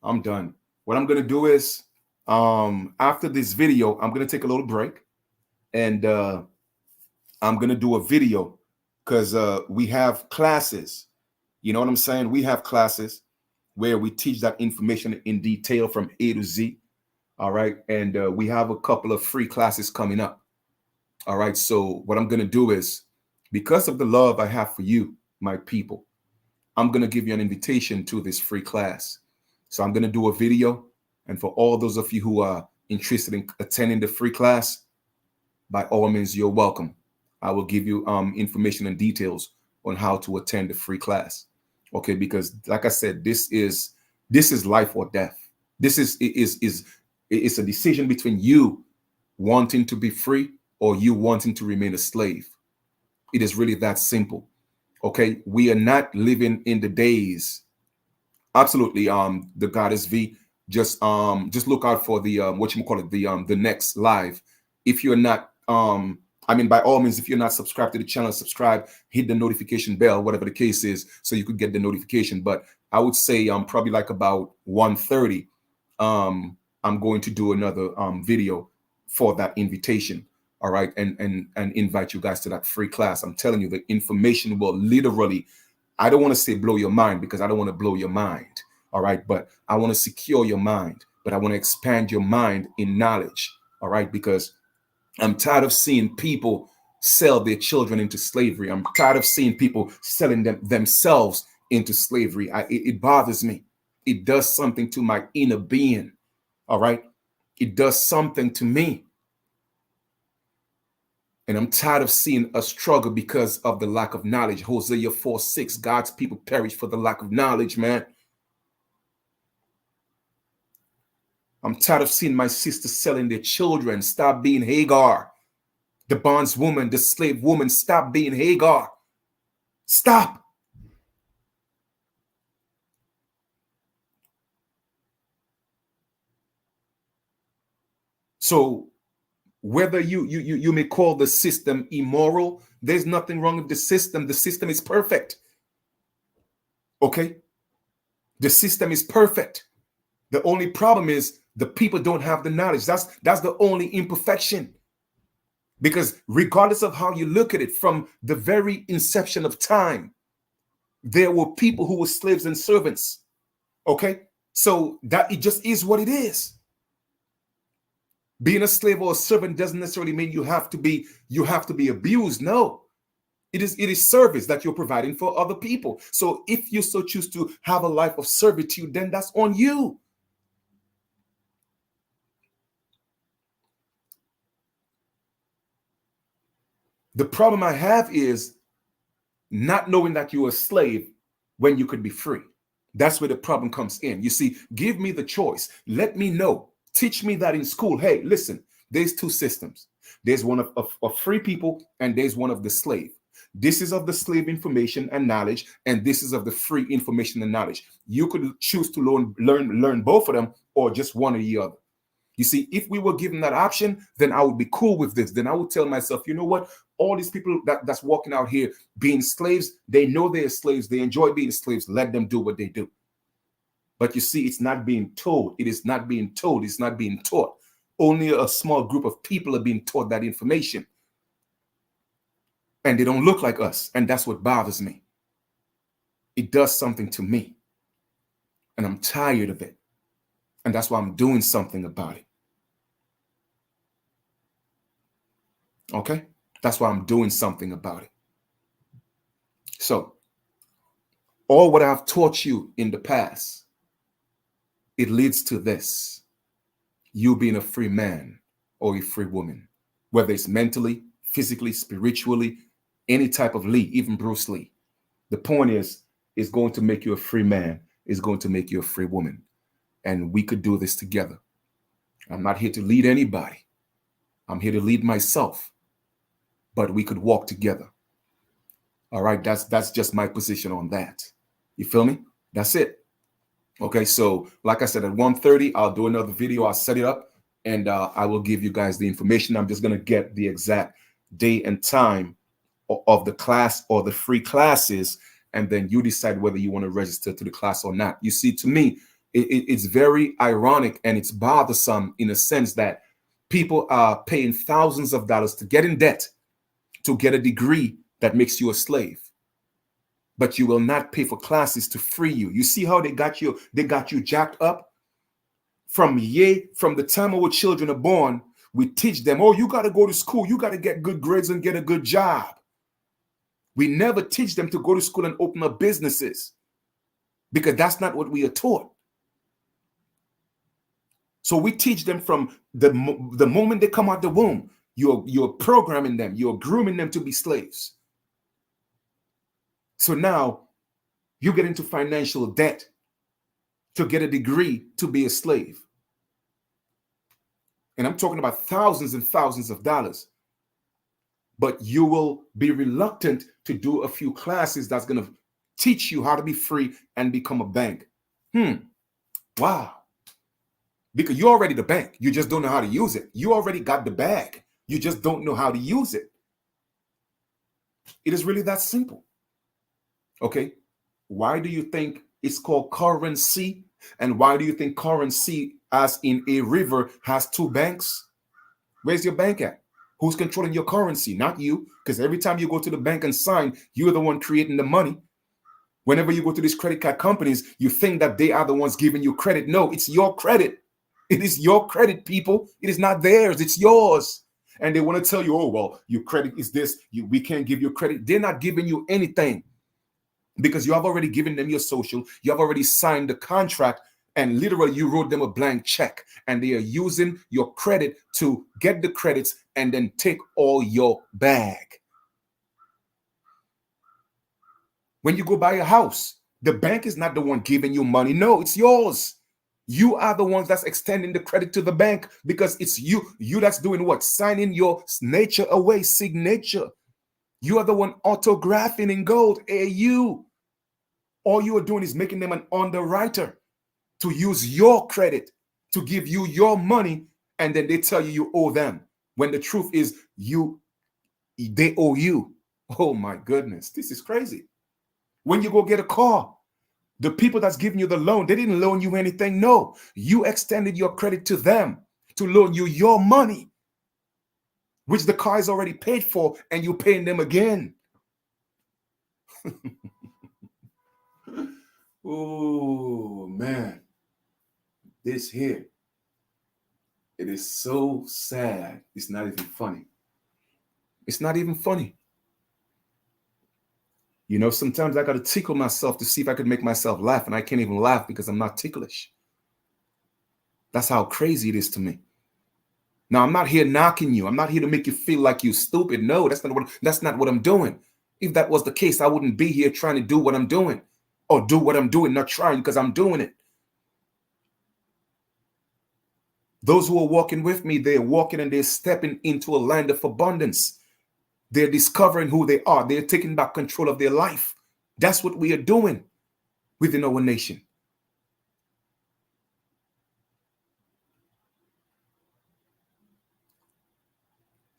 I'm done. What I'm going to do is, after this video, I'm going to take a little break. And I'm going to do a video because we have classes. You know what I'm saying? We have classes where we teach that information in detail from A to Z. All right. And we have a couple of free classes coming up. All right. So what I'm going to do is, because of the love I have for you, my people, I'm going to give you an invitation to this free class. So I'm going to do a video. And for all those of you who are interested in attending the free class, by all means, you're welcome. I will give you information and details on how to attend the free class. Okay, because like I said, this is life or death. This is it's a decision between you wanting to be free or you wanting to remain a slave. It is really that simple. Okay, we are not living in the days. Absolutely. The Goddess V. Just look out for the what you call it, the next live. If you're not I mean, by all means, if you're not subscribed to the channel, subscribe, hit the notification bell, whatever the case is, so you could get the notification. But I would say probably like about 1:30, I'm going to do another video for that invitation. All right, and invite you guys to that free class. I'm telling you, the information will literally, I don't want to say blow your mind because I don't want to blow your mind. All right, but I want to secure your mind, but I want to expand your mind in knowledge. All right, because I'm tired of seeing people sell their children into slavery. I'm tired of seeing people selling themselves into slavery. It bothers me. It does something to my inner being. All right. It does something to me. And I'm tired of seeing a struggle because of the lack of knowledge. Hosea 4:6, God's people perish for the lack of knowledge, man. I'm tired of seeing my sisters selling their children. Stop being Hagar. The bondswoman, the slave woman, stop being Hagar. Stop. So whether you may call the system immoral, there's nothing wrong with the system. The system is perfect. Okay? The system is perfect. The only problem is the people don't have the knowledge. That's the only imperfection. Because regardless of how you look at it, from the very inception of time, there were people who were slaves and servants. Okay? So that it just is what it is. Being a slave or a servant doesn't necessarily mean you have to be abused. No. It is service that you're providing for other people. So if you so choose to have a life of servitude, then that's on you. The problem I have is not knowing that you're a slave when you could be free. That's where the problem comes in. You see, give me the choice. Let me know. Teach me that in school. Hey, listen, there's two systems. There's one of free people and there's one of the slave. This is of the slave information and knowledge, and this is of the free information and knowledge. You could choose to learn both of them or just one or the other. You see, if we were given that option, then I would be cool with this. Then I would tell myself, you know what? All these people that's walking out here being slaves, they know they're slaves. They enjoy being slaves. Let them do what they do. But you see, it's not being told. It is not being told. It's not being taught. Only a small group of people are being taught that information. And they don't look like us. And that's what bothers me. It does something to me. And I'm tired of it. And that's why I'm doing something about it. Okay? That's why I'm doing something about it. So, all what I've taught you in the past, it leads to this. You being a free man or a free woman, whether it's mentally, physically, spiritually, any type of Lee, even Bruce Lee. The point is, it's going to make you a free man. It's going to make you a free woman. And we could do this together. I'm not here to lead anybody. I'm here to lead myself. But we could walk together. All right, that's just my position on that. You feel me? That's it. Okay, so like I said, at 1:30, I'll do another video. I'll set it up, and I will give you guys the information. I'm just going to get the exact day and time of the class or the free classes, and then you decide whether you want to register to the class or not. You see, to me, it's very ironic and it's bothersome in a sense that people are paying thousands of dollars to get in debt to get a degree that makes you a slave. But you will not pay for classes to free you. You see how they got you jacked up? From the time our children are born, we teach them, oh, you got to go to school. You got to get good grades and get a good job. We never teach them to go to school and open up businesses because that's not what we are taught. So we teach them from the moment they come out the womb. You're programming them. You're grooming them to be slaves. So now you get into financial debt to get a degree to be a slave. And I'm talking about thousands and thousands of dollars. But you will be reluctant to do a few classes that's going to teach you how to be free and become a bank. Wow. Because you're already the bank. You just don't know how to use it. You already got the bag. You just don't know how to use it. It is really that simple. Okay. Why do you think it's called currency? And why do you think currency, as in a river, has two banks? Where's your bank at? Who's controlling your currency? Not you. Because every time you go to the bank and sign, you're the one creating the money. Whenever you go to these credit card companies, you think that they are the ones giving you credit. No, it's your credit. It is your credit, people. It is not theirs. It's yours. And they want to tell you, oh, well, your credit is this. We can't give you credit. They're not giving you anything because you have already given them your social. You have already signed the contract, and literally you wrote them a blank check, and they are using your credit to get the credits and then take all your bag. When you go buy a house, the bank is not the one giving you money. No, it's yours. You are the ones that's extending the credit to the bank because it's you that's doing what? Signing your nature away, signature. You are the one autographing in gold. You. All you are doing is making them an underwriter to use your credit, to give you your money, and then they tell you you owe them. When the truth is they owe you. Oh my goodness, this is crazy. When you go get a car, the people that's giving you the loan, they didn't loan you anything. No, you extended your credit to them to loan you your money, which the car is already paid for, and you're paying them again. Oh, man. This here, it is so sad. It's not even funny. It's not even funny. You know, sometimes I got to tickle myself to see if I could make myself laugh, and I can't even laugh because I'm not ticklish. That's how crazy it is to me. Now, I'm not here knocking you. I'm not here to make you feel like you're stupid. No, that's not what I'm doing. If that was the case, I wouldn't be here trying to do what I'm doing, or do what I'm doing, not trying because I'm doing it. Those who are walking with me, they're walking and they're stepping into a land of abundance. They're discovering who they are. They're taking back control of their life. That's what we are doing within our nation.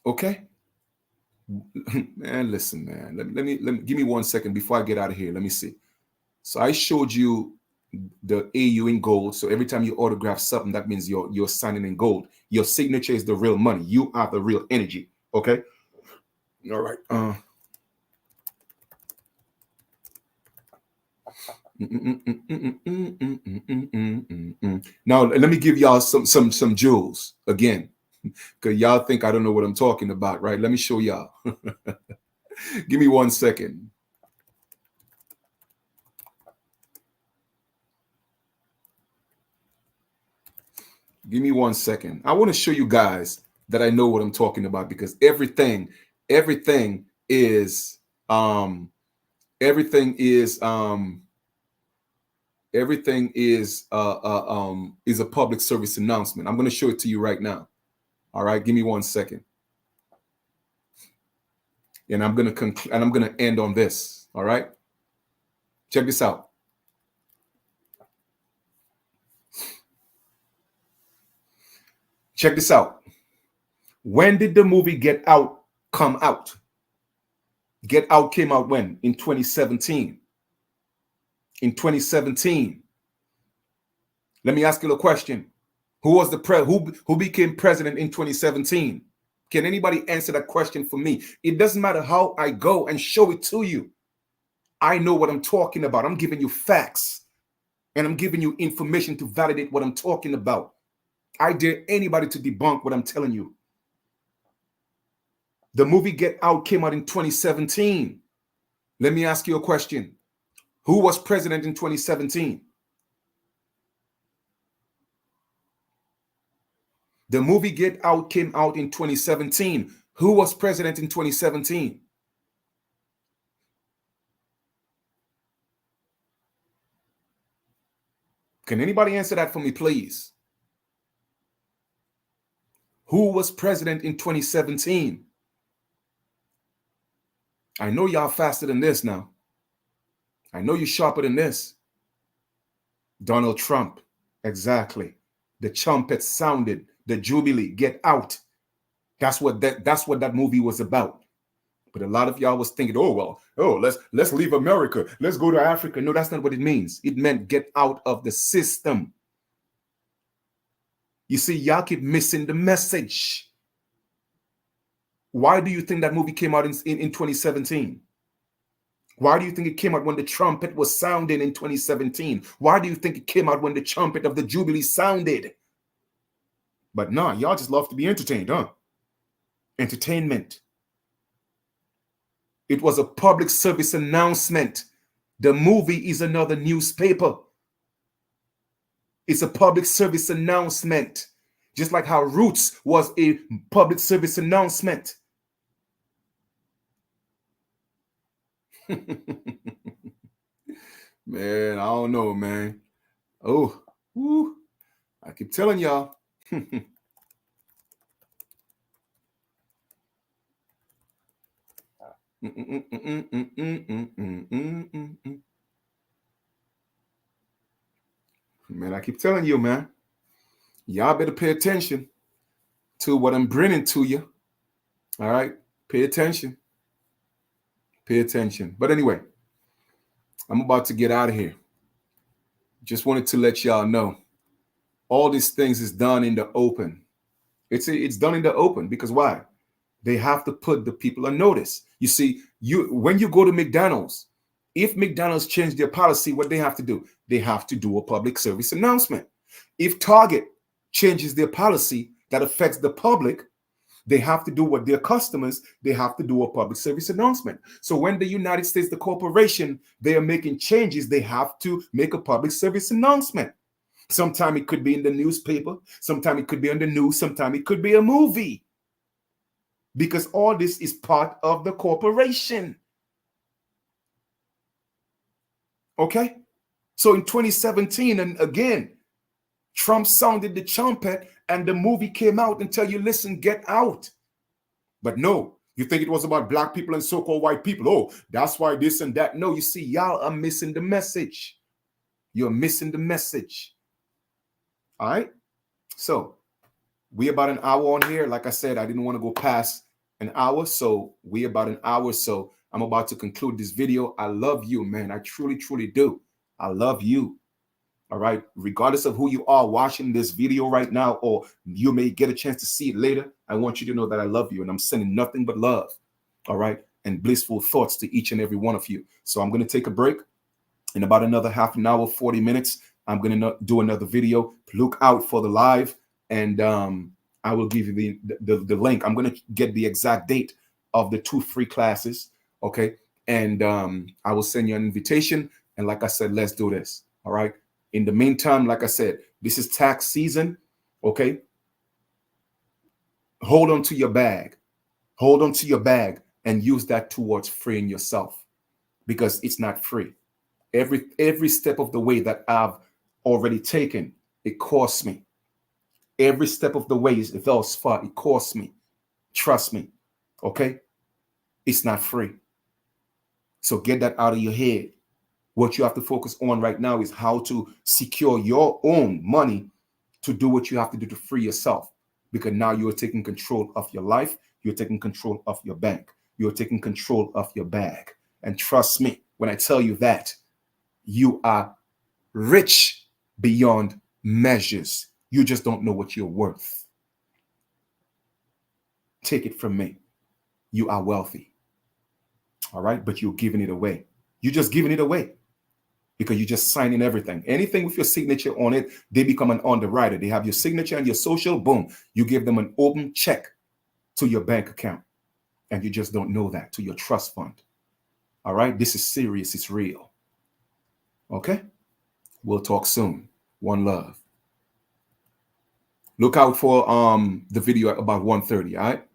Okay? Man, listen, man. Let me give me 1 second before I get out of here. Let me see. So I showed you the AU in gold. So every time you autograph something, that means you're signing in gold. Your signature is the real money. You are the real energy. Okay. All right. Now let me give y'all some jewels again, because y'all think I don't know what I'm talking about, right? Let me show y'all. Give me 1 second. Give me 1 second. I want to show you guys that I know what I'm talking about, because everything is everything is is a public service announcement. I'm going to show it to you right now. All right, give me 1 second. And I'm going to conclude, and I'm going to end on this. All right, check this out. Check this out. When did the movie Get Out come out? Get Out came out when? In 2017. In 2017. Let me ask you a question. Who was the who became president in 2017? Can anybody answer that question for me? It doesn't matter how I go and show it to you. I know what I'm talking about. I'm giving you facts, and I'm giving you information to validate what I'm talking about. I dare anybody to debunk what I'm telling you. The movie Get Out came out in 2017. Let me ask you a question. Who was president in 2017? The movie Get Out came out in 2017. Who was president in 2017? Can anybody answer that for me, please? Who was president in 2017? I know y'all faster than this now. I know you're sharper than this. Donald Trump. Exactly. The trumpet sounded. The Jubilee. Get out. That's what that movie was about. But a lot of y'all was thinking, let's leave America. Let's go to Africa. No, that's not what it means. It meant get out of the system. You see, y'all keep missing the message. Why do you think that movie came out in 2017? Why do you think it came out when the trumpet was sounding in 2017? Why do you think it came out when the trumpet of the Jubilee sounded? But nah, y'all just love to be entertained, huh? Entertainment. It was a public service announcement. The movie is another newspaper. It's a public service announcement. Just like how Roots was a public service announcement. Man, I don't know, man. Oh, woo. I keep telling y'all. Man, I keep telling you, man. Y'all better pay attention to what I'm bringing to you. All right? Pay attention. Pay attention. But anyway, I'm about to get out of here. Just wanted to let y'all know all these things is done in the open. It's done in the open because why? They have to put the people on notice. You see, when you go to McDonald's, if McDonald's change their policy, what they have to do? They have to do a public service announcement. If Target changes their policy that affects the public, they have to do what their customers, they have to do a public service announcement. So when the United States, the corporation, they are making changes, they have to make a public service announcement. Sometime it could be in the newspaper, sometime it could be on the news, sometime it could be a movie. Because all this is part of the corporation. Okay? So in 2017, and again, Trump sounded the trumpet and the movie came out and tell you, listen, get out. But no, you think it was about black people and so-called white people. Oh, that's why this and that. No, you see, y'all are missing the message. You're missing the message. All right? So we about an hour on here. Like I said, I didn't want to go past an hour. So we about an hour. So I'm about to conclude this video. I love you, man. I truly, truly do. I love you. All right. Regardless of who you are watching this video right now, or you may get a chance to see it later, I want you to know that I love you and I'm sending nothing but love. All right. And blissful thoughts to each and every one of you. So I'm going to take a break. In about another half an hour, 40 minutes, I'm going to do another video. Look out for the live, and I will give you the link. I'm going to get the exact date of the 2 free classes. Okay. And I will send you an invitation. And like I said, let's do this. All right. In the meantime, like I said, this is tax season. Okay. Hold on to your bag. Hold on to your bag and use that towards freeing yourself, because it's not free. Every step of the way that I've already taken, it costs me. Every step of the way is thus far, it costs me. Trust me. Okay? It's not free. So get that out of your head. What you have to focus on right now is how to secure your own money to do what you have to do to free yourself. Because now you're taking control of your life. You're taking control of your bank. You're taking control of your bag. And trust me, when I tell you that, you are rich beyond measures. You just don't know what you're worth. Take it from me. You are wealthy. All right? But you're giving it away. You're just giving it away because you're just signing everything. Anything with your signature on it, they become an underwriter. They have your signature and your social, boom. You give them an open check to your bank account. And you just don't know that, to your trust fund. All right? This is serious. It's real. Okay? We'll talk soon. One love. Look out for the video at about 1:30, all right?